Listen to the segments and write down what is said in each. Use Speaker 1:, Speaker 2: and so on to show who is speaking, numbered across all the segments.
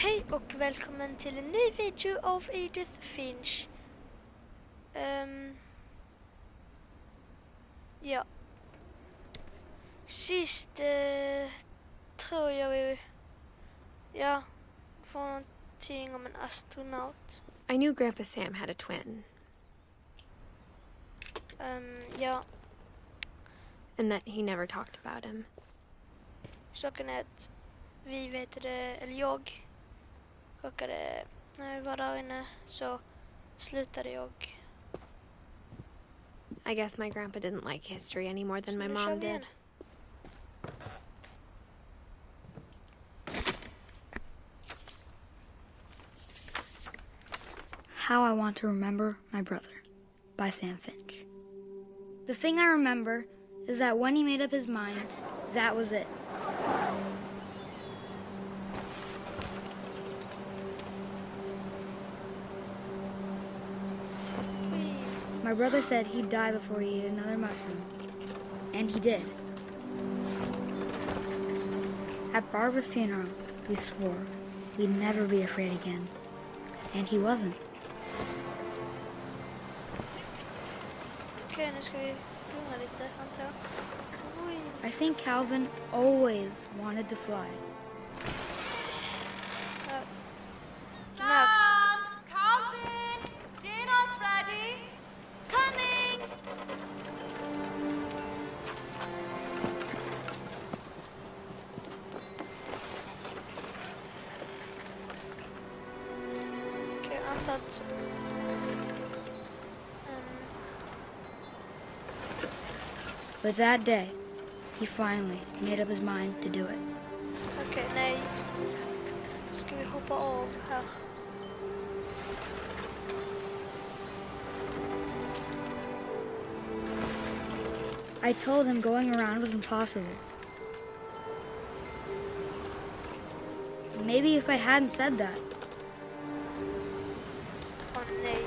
Speaker 1: Hej och välkommen till en ny video av Edith Finch. Ja. Sist tror jag det var någonting om en astronaut.
Speaker 2: I knew Grandpa Sam had a twin.
Speaker 1: Ja.
Speaker 2: And that he never talked about him.
Speaker 1: Saken är att jag råkade, när vi var där inne så slutade jag.
Speaker 2: I guess my grandpa didn't like history any more than my mom did.
Speaker 3: How I Want to Remember My Brother by Sam Finch. The thing I remember is that when he made up his mind, that was it. My brother said he'd die before he ate another mushroom, and he did. At Barbara's funeral, we swore we'd never be afraid again, and he wasn't.
Speaker 1: Okej, nu ska vi gunga lite, antar jag. Oj.
Speaker 3: I think Calvin always wanted to fly.
Speaker 1: Max.
Speaker 4: Calvin, dinner's ready. Coming.
Speaker 1: Okej, antar att...
Speaker 3: But that day, he finally made up his mind to do it.
Speaker 1: Okej, nej. Ska vi hoppa av här?
Speaker 3: I told him going around was impossible. Maybe if I hadn't said that.
Speaker 1: Åh nej.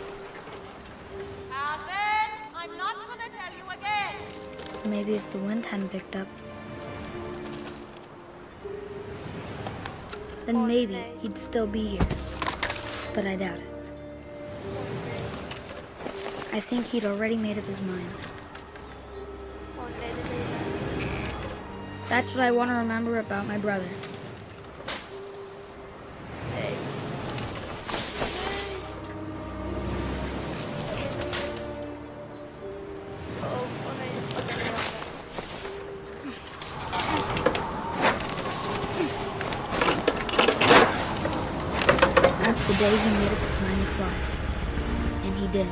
Speaker 4: Calvin, I'm not gonna tell you again.
Speaker 3: Maybe if the wind hadn't picked up. Then
Speaker 1: Oh,
Speaker 3: maybe
Speaker 1: no.
Speaker 3: he'd still be here. But I doubt it. I think he'd already made up his mind.
Speaker 1: Åh nej, det blir det.
Speaker 3: That's what I want to remember about my brother.
Speaker 1: Nej. Åh nej, åh nej.
Speaker 3: That's the day he made up his mind to fly. And he did.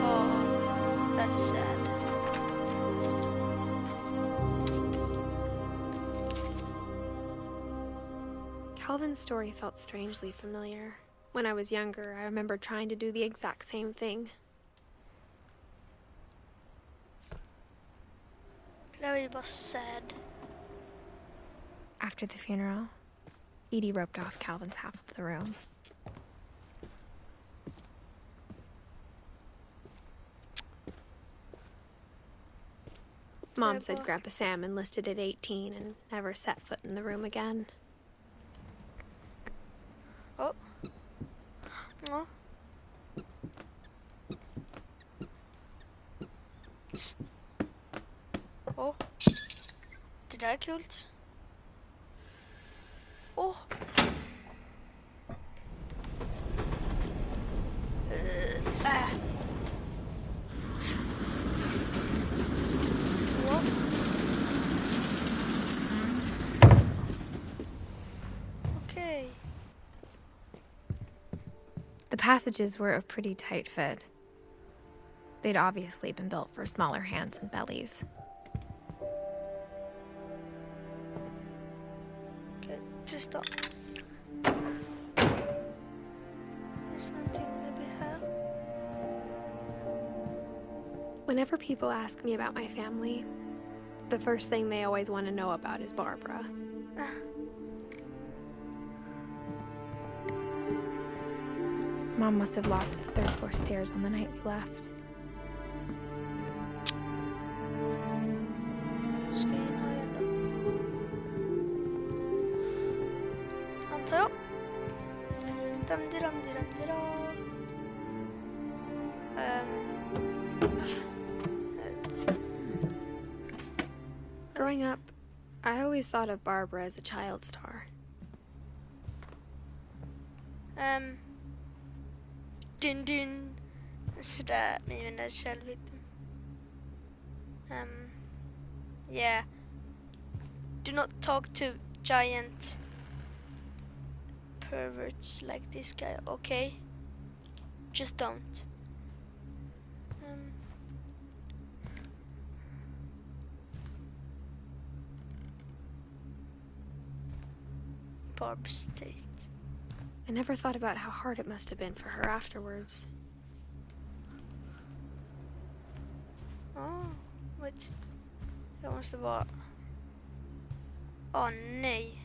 Speaker 1: Oh, that's sad.
Speaker 2: Calvin's story felt strangely familiar. When I was younger, I remember trying to do the exact same thing.
Speaker 1: Det var ju bara sad.
Speaker 2: After the funeral, Edie roped off Calvin's half of the room. Mom said Grandpa Sam enlisted at 18 and never set foot in the room again.
Speaker 1: Åh. Ja. Åh. Det där är kul. Åh. What? Okay.
Speaker 2: The passages were a pretty tight fit. They'd obviously been built for smaller hands and bellies.
Speaker 1: Okay, just stop. There's nothing maybe here.
Speaker 2: Whenever people ask me about my family, the first thing they always want to know about is Barbara. Mom must have locked the third floor stairs on the night we left.
Speaker 1: Ska jag in här igen då?
Speaker 2: Growing up, I always thought of Barbara as a child star.
Speaker 1: Dun dun. Sådär med den där självhitten. Yeah. Do not talk to giant perverts like this guy, okay? Just don't. Barb's state.
Speaker 2: I never thought about how hard it must have been for her afterwards.
Speaker 1: Wait. Jag måste bara... nej.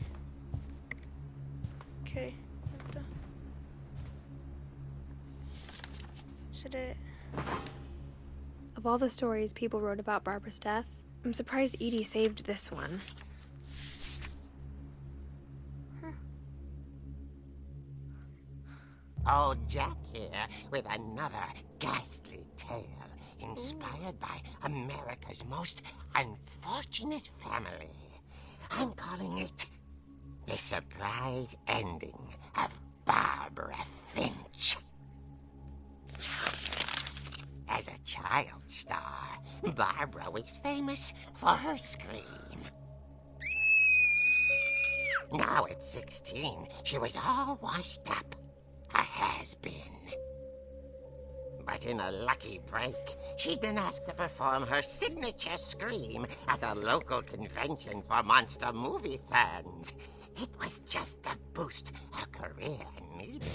Speaker 1: Okej, vänta. Så det...
Speaker 2: Of all the stories people wrote about Barbara's death, I'm surprised Edie saved this one.
Speaker 5: Old Jack here with another ghastly tale inspired by America's most unfortunate family. I'm calling it The Surprise Ending of Barbara Finch. As a child star, Barbara was famous for her scream. Now at 16, she was all washed up. A has-been. But in a lucky break, she'd been asked to perform her signature scream at a local convention for monster movie fans. It was just the boost her career needed.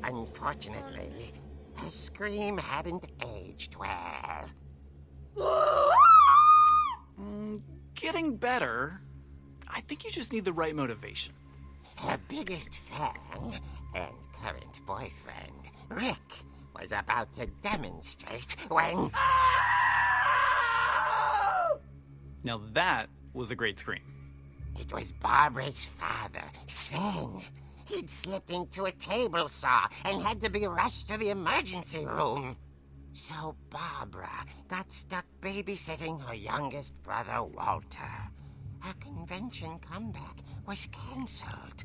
Speaker 5: Unfortunately, her scream hadn't aged well.
Speaker 6: Getting better. I think you just need the right motivation.
Speaker 5: Her biggest fan and current boyfriend, Rick, was about to demonstrate when...
Speaker 6: Now that was a great scream.
Speaker 5: It was Barbara's father, Sven. He'd slipped into a table saw and had to be rushed to the emergency room. So Barbara got stuck babysitting her youngest brother, Walter. Her convention comeback was cancelled.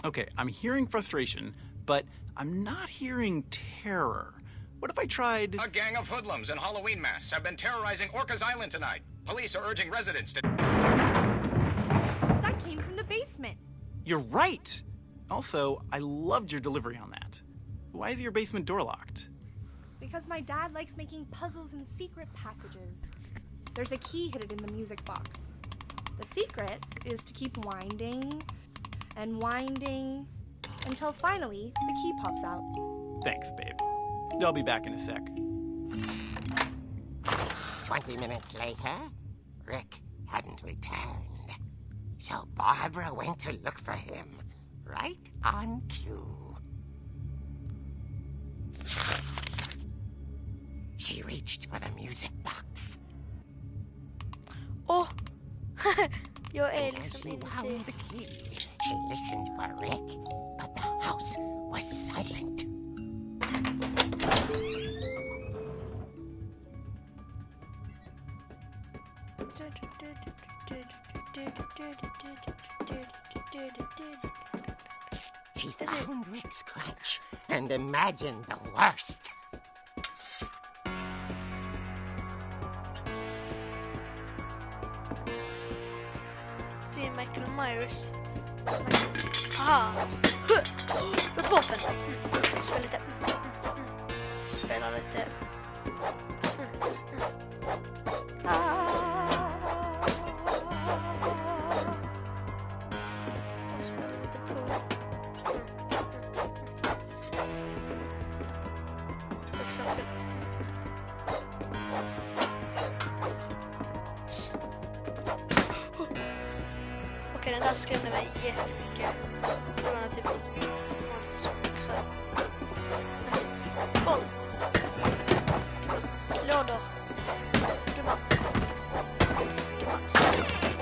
Speaker 6: Okay, I'm hearing frustration, but I'm not hearing terror. What if I tried...
Speaker 7: A gang of hoodlums in Halloween masks have been terrorizing Orcas Island tonight. Police are urging residents to...
Speaker 4: That came from the basement.
Speaker 6: You're right! Also, I loved your delivery on that. Why is your basement door locked?
Speaker 8: Because my dad likes making puzzles and secret passages. There's a key hidden in the music box. The secret is to keep winding and winding until finally the key pops out.
Speaker 6: Thanks, babe. I'll be back in a sec.
Speaker 5: 20 minutes later, Rick hadn't returned. So Barbara went to look for him, right on cue. She reached for the music box.
Speaker 1: Åh! Jag är
Speaker 5: And as
Speaker 1: liksom
Speaker 5: she wound
Speaker 1: inte...
Speaker 5: the key, she listened for Rick, but the house was silent. She found Rick's crutch and imagined the worst.
Speaker 1: Det är Michael Myers. Aha! Upp vapen! Spela lite. Spela lite. Spela lite på. Exempel. Okej, den där skrämde mig jättemycket. Det var typ... Våld! Lådor! Dumma!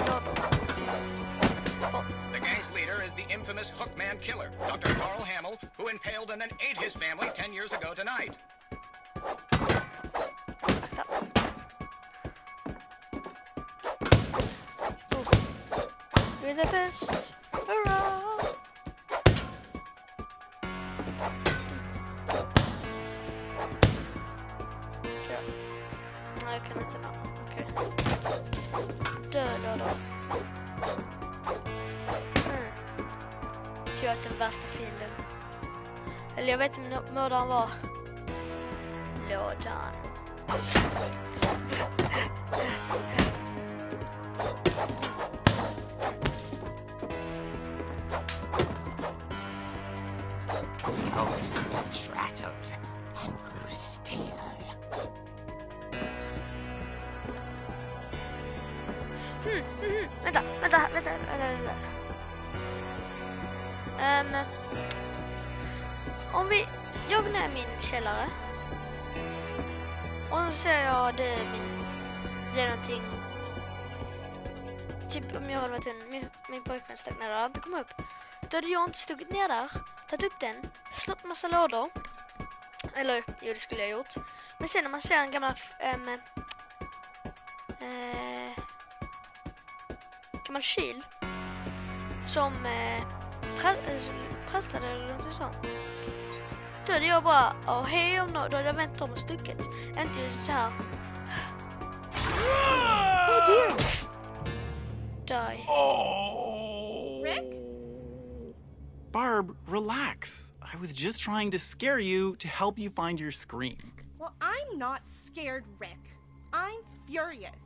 Speaker 1: Lådor! Våld!
Speaker 7: The gang's leader and then ate his family 10 years ago tonight.
Speaker 1: Akta. Oh. You're the best. Hurrah! Okay. Nej, jag kan inte nå. Okej. Döda då. Jag är den värsta fienden. Eller jag vet inte om mördaren var. Lådan.
Speaker 5: The old finch rattled and grew still.
Speaker 1: Vänta. Om jag går ner i min källare. Och så ser jag det är någonting. Typ om jag hade varit min pojkvän stack ner där, inte kom upp. Då hade jag inte stuckit ner där, tagit upp den, slått massa lådor. Eller, jo det skulle jag gjort. Men sen när man ser en gammal gammal kyl som prasslade eller något sånt. Då hade jag bara, hej om något, då hade jag vänt om och stuckit. Inte just så här. Oh dear! Die.
Speaker 8: Rick?
Speaker 6: Barb, relax. I was just trying to scare you to help you find your scream.
Speaker 8: Well, I'm not scared, Rick. I'm furious.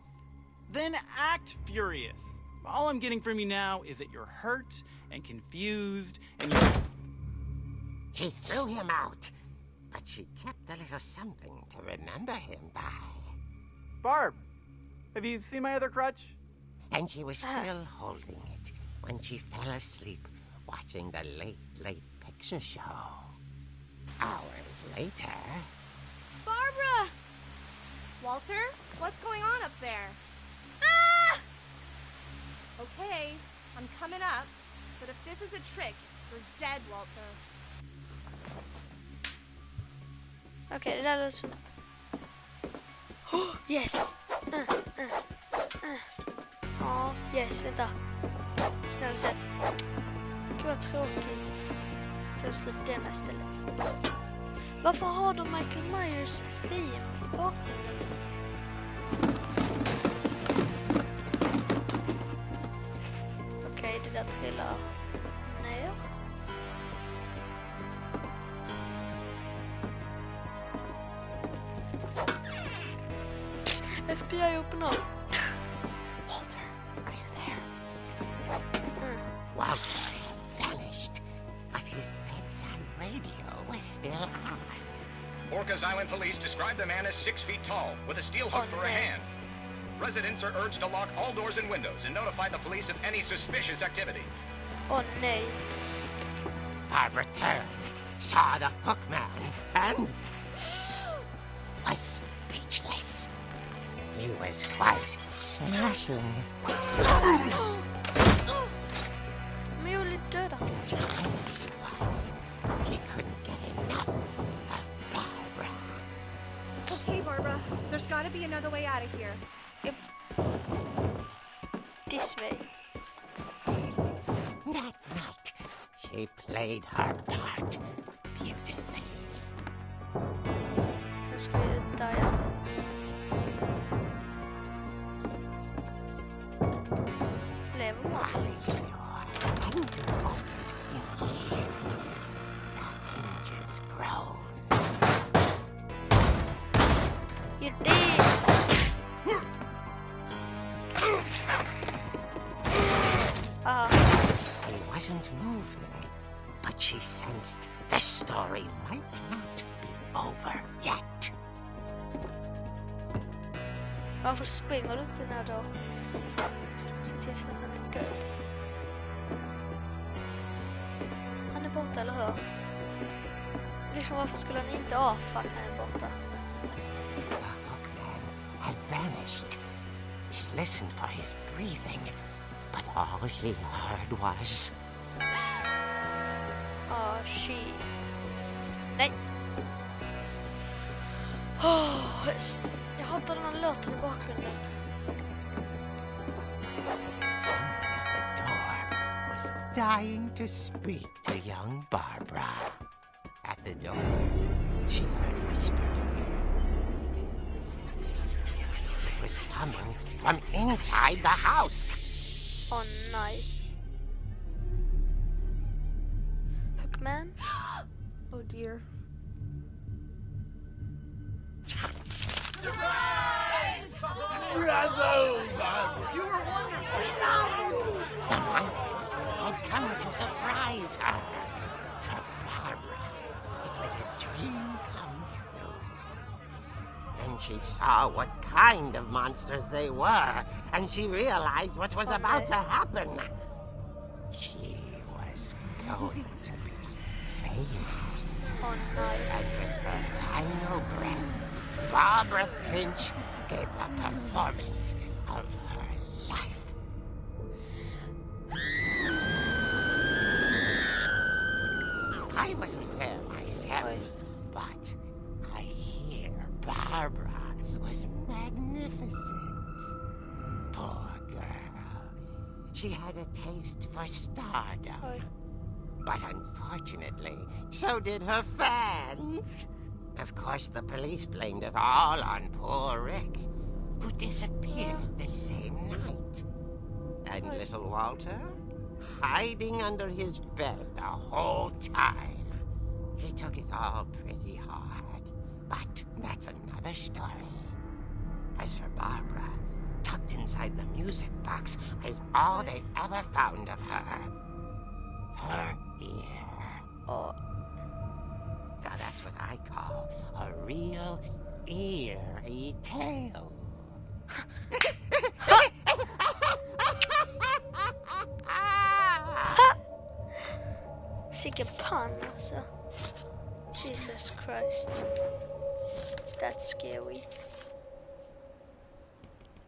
Speaker 6: Then act furious. All I'm getting from you now is that you're hurt and confused and you...
Speaker 5: She threw him out, but she kept a little something to remember him by.
Speaker 6: Barb, have you seen my other crutch?
Speaker 5: And she was still holding it when she fell asleep watching the late picture show. Hours later...
Speaker 8: Barbara! Walter, what's going on up there? Ah! Okay, I'm coming up, but if this is a trick, you're dead, Walter.
Speaker 1: Okej, det där låter som... Oh, yes! Ja, yes, vänta. Snälla sätt. Gud vad tråkigt. Jag slår denna istället. Varför har de Michael Myers theme i bakgrunden? Okej, det där trillar ner. FBI open up. Walter, are you there?
Speaker 5: Walter had vanished, but his bedside radio was still on.
Speaker 7: Orcas Island police describe the man as 6 feet tall, with a steel hook for a hand. Residents are urged to lock all doors and windows and notify the police of any suspicious activity.
Speaker 1: Åh nej.
Speaker 5: Barbara turned, saw the hook man, and was speechless. He was quite smashing.
Speaker 1: Men jag vill döda.
Speaker 5: And he was. He couldn't get enough of Barbara.
Speaker 8: Okay, Barbara, there's gotta be another way out of here.
Speaker 1: Yep. This way.
Speaker 5: That night, she played her part beautifully.
Speaker 1: Sen ska vi ut där igen. Lever man?
Speaker 5: Molly's door hadn't been opened in years. The hinges groaned.
Speaker 1: You did!
Speaker 5: He wasn't moving, but she sensed the story might not be over yet.
Speaker 1: Varför springer du inte när då? Se till så att han är död. Han är borta, eller hur? Liksom varför skulle han inte fuck, han är borta.
Speaker 5: The hookman had vanished. She listened for his breathing, but all she heard was...
Speaker 1: She. Nej. Oh, jag hatar den här låten i bakgrunden.
Speaker 5: Someone at the door was dying to speak to young Barbara. At the door, she heard whispering. It was coming from inside the house.
Speaker 1: Åh nej. Hookman?
Speaker 8: Oh dear.
Speaker 5: The monsters had come to surprise her. For Barbara, it was a dream come true. Then she saw what kind of monsters they were, and she realized what was about to happen. She was going to be famous.
Speaker 1: Åh nej.
Speaker 5: And with her final breath, Barbara Finch gave the performance of her life. I wasn't there myself, but I hear Barbara was magnificent. Poor girl. She had a taste for stardom.
Speaker 1: Oj.
Speaker 5: But unfortunately, so did her fans. Of course, the police blamed it all on poor Rick, who disappeared the same night. And little Walter? Hiding under his bed the whole time. He took it all pretty hard, but that's another story. As for Barbara, tucked inside the music box is all they ever found of her. Her ear.
Speaker 1: Åh.
Speaker 5: Now that's what I call a real eerie tale.
Speaker 1: Sicken pann alltså. Jesus Christ. That's scary.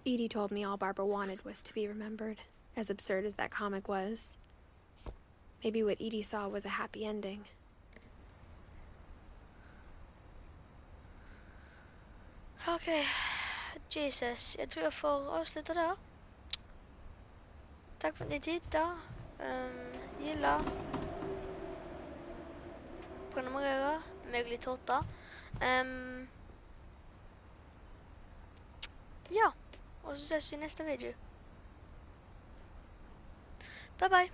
Speaker 2: Edie told me all Barbara wanted was to be remembered, as absurd as that comic was. Maybe what Edie saw was a happy ending.
Speaker 1: Okej. Jesus. Jag tror jag får avsluta där. Tack för att ni tittade. Gilla. Prenumerera. Möjligt hårta. Ja. Och så ses vi i nästa video. Bye bye.